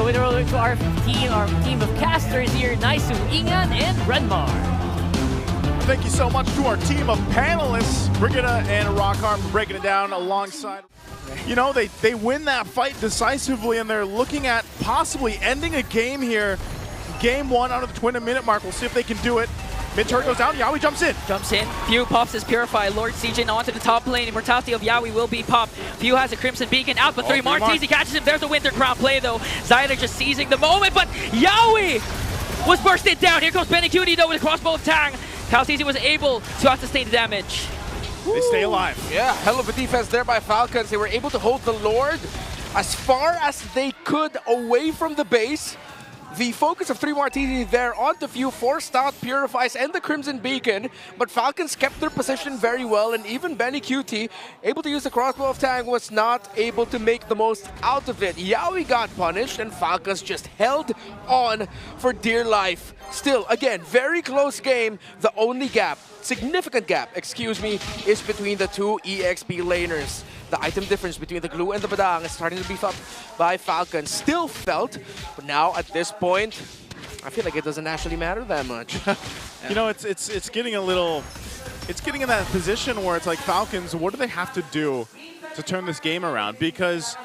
Going over to our team of casters here, Naisu, Ingan, and Renmar. Thank you so much to our team of panelists, Brigida and Rockhart, for breaking it down alongside. You know, they win that fight decisively, and they're looking at possibly ending a game here. Game 1 out of the 20-minute mark. We'll see if they can do it. Mid turret goes down, Yawi jumps in. Jumps in, Few pops his Purify, Lord Siegen onto the top lane. Immortality of Yawi will be popped. Few has a Crimson Beacon out, but 3 Martizi catches him. There's a Winter Crown play though. Zyda just seizing the moment, but Yawi was bursted down. Here comes Benny Cutie though with a crossbow of Tang. Calcizi was able to out-sustain the damage. They stay alive. Yeah, hell of a defense there by Falcons. They were able to hold the Lord as far as they could away from the base. The focus of 3 Martini there onto Few, forced out Purifies and the Crimson Beacon, but Falcons kept their position very well, and even Benny QT, able to use the crossbow of Tang, was not able to make the most out of it. Yawi got punished, and Falcons just held on for dear life. Still, again, very close game. The only gap, significant gap, excuse me, is between the 2 EXP laners. The item difference between the Glue and the Badang is starting to beef up by Falcon. Still felt, but now at this point, I feel like it doesn't actually matter that much. You know, it's getting a little, it's getting in that position where it's like, Falcons, what do they have to do to turn this game around? Because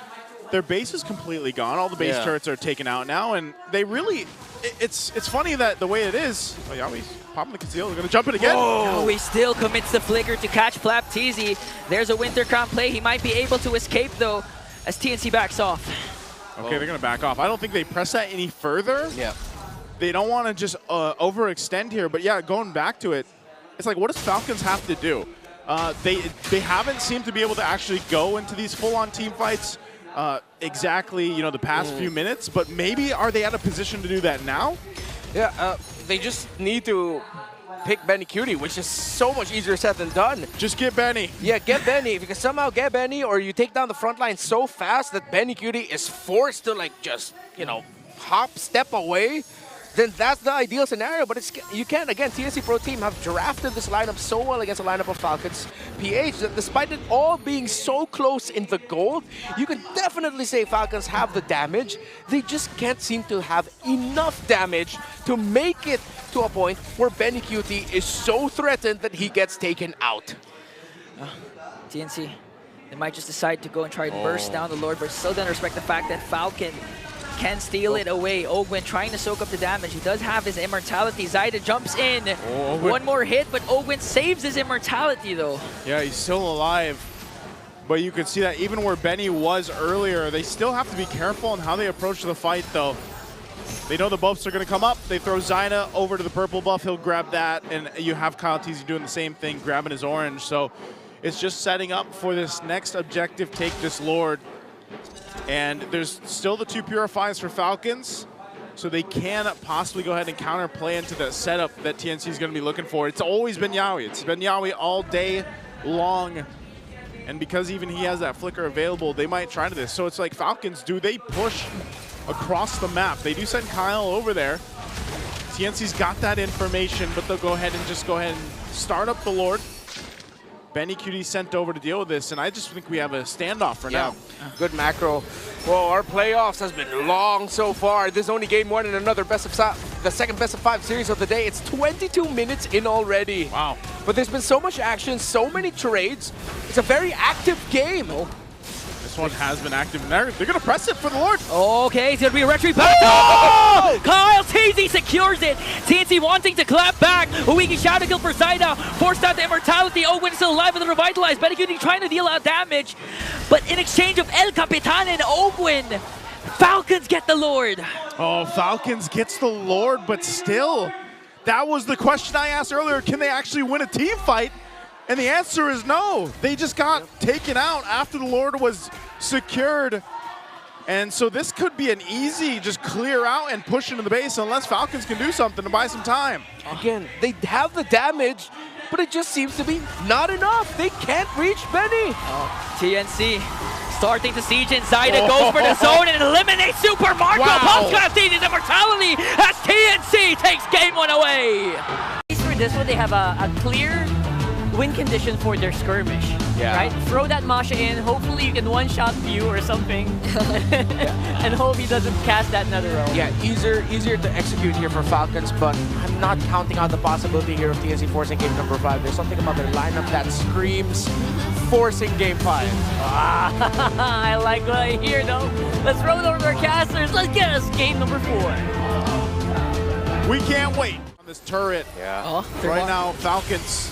their base is completely gone. All the base turrets are taken out now, and they really, it's funny that the way it is. Oh, Yawi's popping the conceal. They're going to jump it again. Yawi still commits the flicker to catch Flapteezy. There's a Winter Crown play. He might be able to escape though as TNC backs off. Okay, they're going to back off. I don't think they press that any further. Yeah. They don't want to just overextend here. But yeah, going back to it, it's like, what does Falcons have to do? They haven't seemed to be able to actually go into these full-on team fights exactly, you know, the past few minutes. But maybe are they at a position to do that now? Yeah, they just need to pick Benny Cutie, which is so much easier said than done. Just get Benny. Yeah, get Benny. If you can somehow get Benny, or you take down the front line so fast that Benny Cutie is forced to, like, just, you know, step away, then that's the ideal scenario. But it's, you can, again, TNC Pro Team have drafted this lineup so well against a lineup of Falcons PH that despite it all being so close in the gold, you can definitely say Falcons have the damage. They just can't seem to have enough damage to make it to a point where Benny QT is so threatened that he gets taken out. TNC, they might just decide to go and try to burst down the Lord, but still don't respect the fact that Falcon can steal it away. Ogwin trying to soak up the damage. He does have his immortality. Zyda jumps in. One more hit, but Ogwin saves his immortality though. Yeah, he's still alive. But you can see that even where Benny was earlier, they still have to be careful on how they approach the fight though. They know the buffs are going to come up. They throw Zyna over to the purple buff. He'll grab that, and you have Kyle Teasy doing the same thing, grabbing his orange. So it's just setting up for this next objective, take this Lord. And there's still the 2 Purifies for Falcons, so they can possibly go ahead and counterplay into the setup that TNC is going to be looking for. It's always been Yawi. It's been Yawi all day long. And because even he has that flicker available, they might try to this. So it's like, Falcons, do they push across the map? They do send Kyle over there. TNC's got that information, but they'll go ahead and start up the Lord. Benny QT sent over to deal with this, and I just think we have a standoff for now. Good macro. Well, our playoffs has been long so far. This is only game 1 in another the second best of 5 series of the day. It's 22 minutes in already. Wow. But there's been so much action, so many trades. It's a very active game. This one has been active. They're going to press it for the Lord. Okay, it's going to be a retreat back. Oh! Kyle Teasy secures it. TNC wanting to clap back. Uwiki shadow kill for Zyda. Forced out the immortality. Ogwin still alive with the revitalize. Benny QT trying to deal out damage. But in exchange of El Capitan and Ogwin, Falcons get the Lord. Oh, Falcons gets the Lord, but still, that was the question I asked earlier. Can they actually win a team fight? And the answer is no. They just got taken out after the Lord was secured. And so this could be an easy just clear out and push into the base unless Falcons can do something to buy some time. Again, they have the damage, but it just seems to be not enough. They can't reach Benny. TNC starting to siege in. Zyda goes for the zone and eliminates Super Marco. Pulse his immortality as TNC takes game 1 away. For this one, they have a clear win condition for their skirmish. Yeah. Right? Throw that Masha in. Hopefully you can one-shot View or something. And hope he doesn't cast that Nether Realm. Yeah, easier to execute here for Falcons, but I'm not counting out the possibility here of TNC forcing game number 5. There's something about their lineup that screams forcing game 5. I like what I hear though. Let's roll over to our casters. Let's get us game number 4. We can't wait on this turret. Yeah. Oh, Right now, Falcons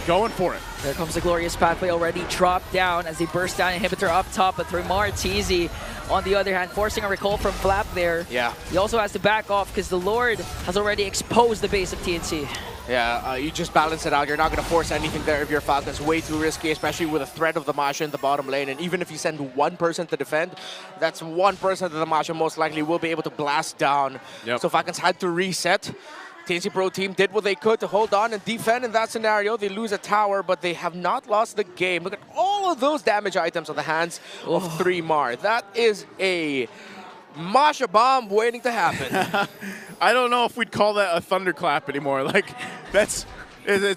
going for it. There comes the glorious pathway already dropped down as they burst down inhibitor up top, but Thrymar Teasy on the other hand forcing a recall from Flap there. Yeah. He also has to back off because the Lord has already exposed the base of TNC. Yeah, you just balance it out. You're not going to force anything there if you're Falcons. Way too risky, especially with a threat of the Masha in the bottom lane. And even if you send one person to defend, that's one person that the Masha most likely will be able to blast down. Yep. So Falcons had to reset. TNC Pro team did what they could to hold on and defend in that scenario. They lose a tower, but they have not lost the game. Look at all of those damage items on the hands of Thrymar. That is a Masha bomb waiting to happen. I don't know if we'd call that a thunderclap anymore. Like, it's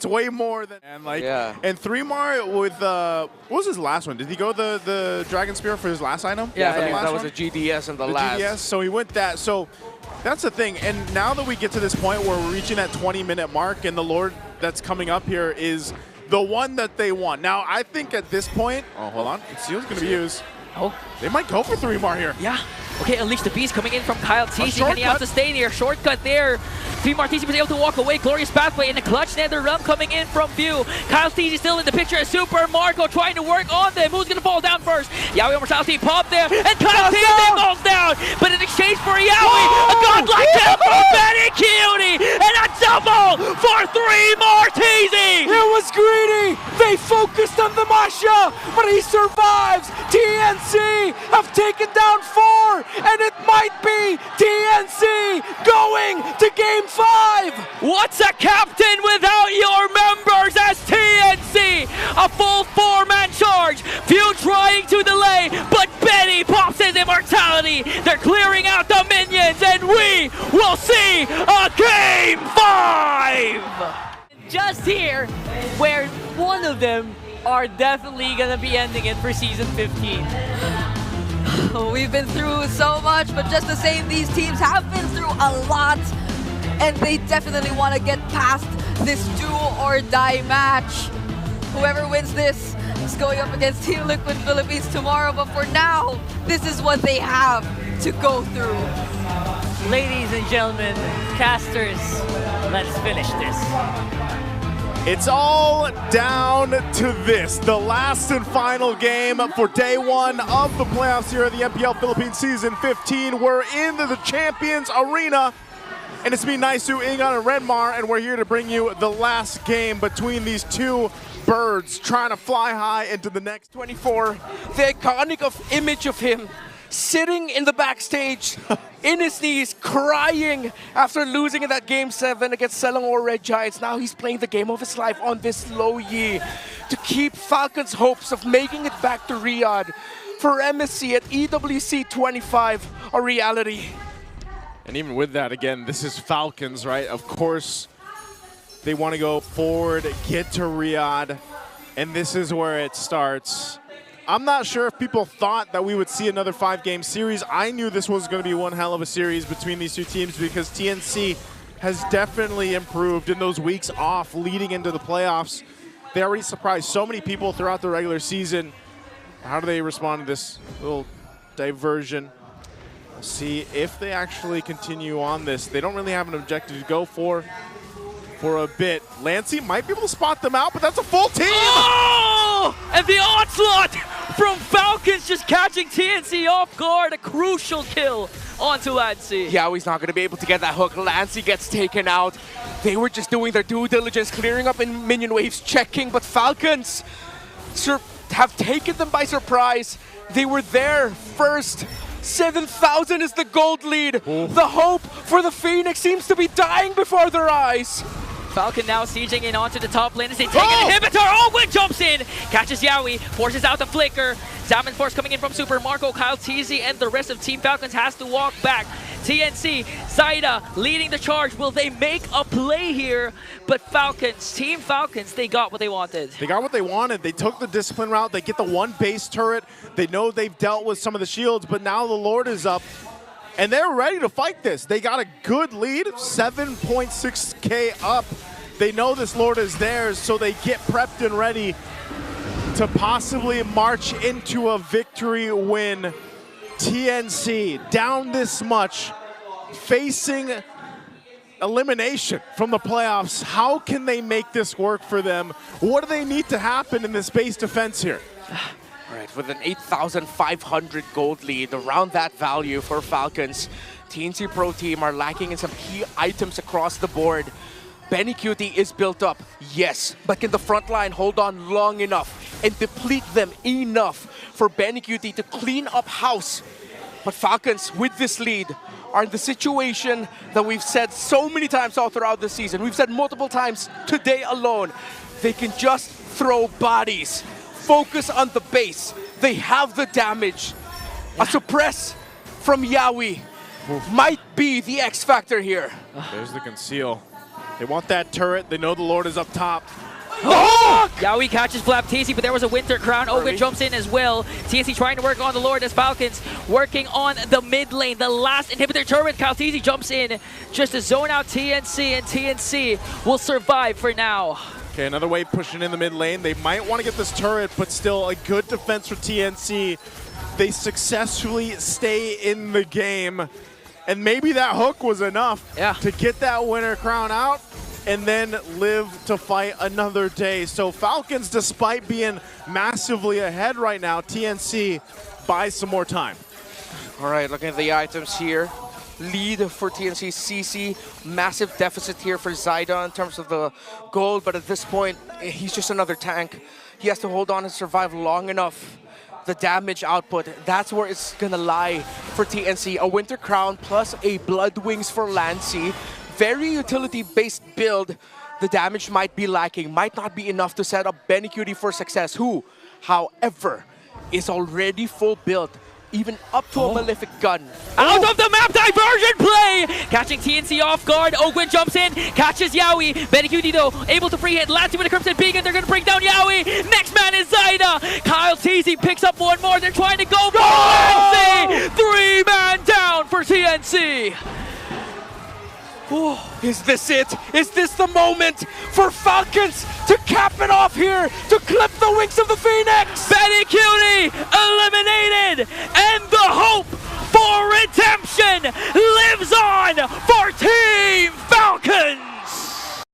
way more than and and Thrymar with what was his last one? Did he go the Dragon Spear for his last item? Yeah, the last that was one? a GDS in the The last. GDS, so he went that. So that's the thing. And now that we get to this point where we're reaching that 20-minute mark and the Lord that's coming up here is the one that they want. Now, I think at this point, oh, hold on, Seal's going to be used. Oh. They might go for Thrymar here. Yeah. Okay, Unleash the Beast coming in from Kyle TC. shortcut. Can he have to stay near? Shortcut there. Thrymar TC was able to walk away. Glorious pathway in the clutch Nether Realm coming in from View. Kyle TC still in the picture as Super Marco trying to work on them. Who's going to fall down first? Yaoi Immortality popped there, and Kyle TC falls down. But in exchange for Yaoi, a godlike kill from Benny Cutie, and a double for Thrymar TC. It was greedy! They focused on the Masha, but he survives! TNC have taken down 4, and it might be TNC going to Game 5! What's a captain without your members as TNC? A full 4-man charge. Few trying to delay, but Benny pops his immortality. They're clearing out the minions, and we will see a Game 5! Just here, where one of them are definitely gonna be ending it for Season 15. We've been through so much, but just the same, these teams have been through a lot, and they definitely want to get past this do or die match. Whoever wins this is going up against Team Liquid Philippines tomorrow, but for now, this is what they have to go through. Ladies and gentlemen, casters, let's finish this. It's all down to this, the last and final game for day 1 of the playoffs here at the MPL Philippines Season 15. We're into the Champions Arena, and it's me, Naisu, Ingan, and Redmar, and we're here to bring you the last game between these two birds trying to fly high into the next 24, the iconic image of him sitting in the backstage, in his knees, crying after losing in that Game 7 against Selangor Red Giants. Now he's playing the game of his life on this low Yi to keep Falcons' hopes of making it back to Riyadh for MSC at EWC 25 a reality. And even with that, again, this is Falcons, right? Of course, they want to go forward, get to Riyadh, and this is where it starts. I'm not sure if people thought that we would see another 5-game series. I knew this was going to be one hell of a series between these two teams because TNC has definitely improved in those weeks off leading into the playoffs. They already surprised so many people throughout the regular season. How do they respond to this little diversion? We'll see if they actually continue on this. They don't really have an objective to go for a bit. Lancey might be able to spot them out, but that's a full team! Oh! And the onslaught from Falcons just catching TNC off guard. A crucial kill onto Lancey. Yeah, he's not going to be able to get that hook. Lancey gets taken out. They were just doing their due diligence, clearing up in minion waves, checking, but Falcons have taken them by surprise. They were there first. 7,000 is the gold lead. Ooh. The hope for the Phoenix seems to be dying before their eyes. Falcon now sieging in onto the top lane as they take an inhibitor. Oh, Gwen jumps in, catches Yaoi, forces out the flicker. Zaman Force coming in from Super Marco, Kyle TZ, and the rest of Team Falcons has to walk back. TNC, Zaida leading the charge. Will they make a play here? But Falcons, Team Falcons, they got what they wanted. They got what they wanted. They took the discipline route. They get the one base turret. They know they've dealt with some of the shields, but now the Lord is up. And they're ready to fight this. They got a good lead, 7.6K up. They know this Lord is theirs, so they get prepped and ready to possibly march into a victory win. TNC down this much, facing elimination from the playoffs. How can they make this work for them? What do they need to happen in this base defense here? All right, with an 8,500 gold lead, around that value for Falcons, TNC Pro Team are lacking in some key items across the board. Benny Cutie is built up, yes, but can the front line hold on long enough and deplete them enough for Benny Cutie to clean up house? But Falcons, with this lead, are in the situation that we've said so many times all throughout the season. We've said multiple times today alone. They can just throw bodies, focus on the base. They have the damage. A suppress from Yawi might be the X factor here. There's the conceal. They want that turret. They know the Lord is up top. Oh! Yawi catches Flaptisi, but there was a Winter Crown. Ogun jumps in as well. TNC trying to work on the Lord as Falcons working on the mid lane. The last inhibitor turret, Kaltisi jumps in just to zone out TNC, and TNC will survive for now. Okay, another wave pushing in the mid lane. They might want to get this turret, but still a good defense for TNC. They successfully stay in the game. And maybe that hook was enough to get that Winter Crown out and then live to fight another day. So Falcons, despite being massively ahead right now, TNC buys some more time. All right, looking at the items here. Lead for TNC CC, massive deficit here for Zaida in terms of the gold, but at this point, he's just another tank. He has to hold on and survive long enough. The damage output, that's where it's gonna lie for TNC. A Winter Crown plus a Blood Wings for Lancy. Very utility-based build. The damage might be lacking, might not be enough to set up Benny Cutie for success, who, however, is already full build, even up to a Malefic gun. Out of the map, diversion play! Catching TNC off guard, Ogwin jumps in, catches Yawi. Benny Cutie though, able to free hit, Lancy with a Crimson Beacon, they're gonna bring down Yawi. Next man is Zaida. Kyle Teasy picks up one more, they're trying to go for Lancy! 3-man down for TNC. Is this it? Is this the moment for Falcons to cap it off here, to clip the wings of the Phoenix? Benny Cutie eliminated, and the hope for redemption lives on for Team Falcons!